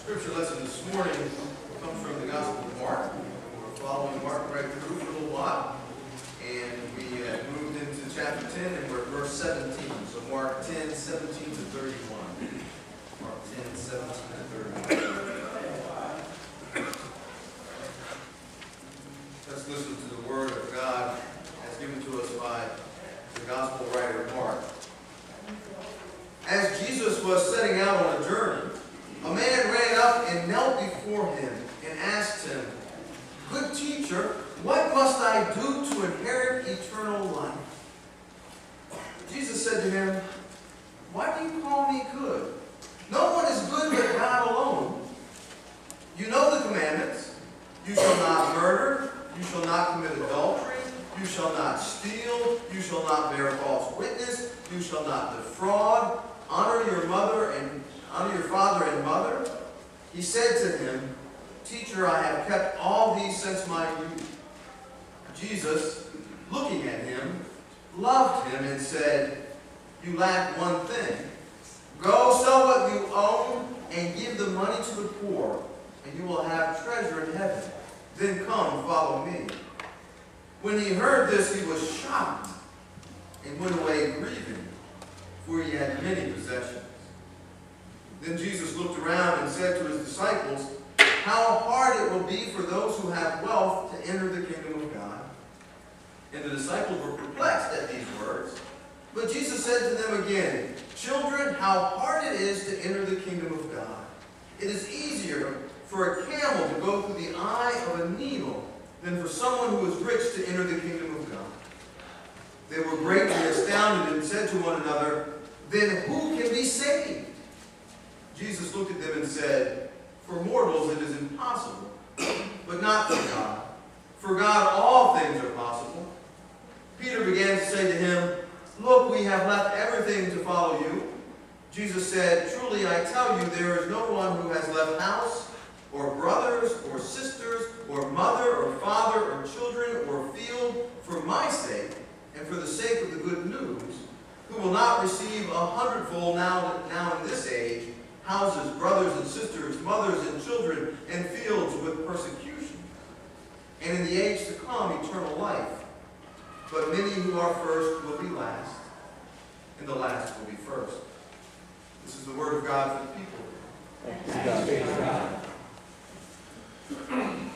Scripture lesson this morning comes from the Gospel of Mark. We're following Mark right through for a little while. And we moved into chapter 10 and we're at verse 17. So Mark 10, 17 to 31. Mark 10, 17 to 31. Let's listen to the word of God as given to us by the Gospel writer Mark. As Jesus was setting out on a journey, a man ran up and knelt before him and asked him, "Good teacher, what must I do to inherit eternal life?" Jesus said to him, "Why do you call me good? No one is good but God alone. You know the commandments. You shall not murder. You shall not commit adultery. You shall not steal. You shall not bear false witness. You shall not defraud. Honor your father and mother." He said to him, "Teacher, I have kept all these since my youth." Jesus, looking at him, loved him and said, "You lack one thing. Go sell what you own and give the money to the poor, and you will have treasure in heaven. Then come, follow me." When he heard this, he was shocked and went away grieving, for he had many possessions. Then Jesus looked around and said to his disciples, "How hard it will be for those who have wealth to enter the kingdom of God." And the disciples were perplexed at these words. But Jesus said to them again, "Children, how hard it is to enter the kingdom of God. It is easier for a camel to go through the eye of a needle than for someone who is rich to enter the kingdom of God." They were greatly astounded and said to one another, "Then who can be saved?" Jesus looked at them and said, "For mortals it is impossible, but not for God. For God all things are possible." Peter began to say to him, "Look, we have left everything to follow you." Jesus said, "Truly I tell you, there is no one who has left house, or brothers, or sisters, or mother, or father, or children, or field, for my sake, and for the sake of the good news, who will not receive 100-fold now in this age, houses, brothers and sisters, mothers and children, and fields with persecution, and in the age to come eternal life. But many who are first will be last, and the last will be first." This is the word of God for the people. Thanks be to God.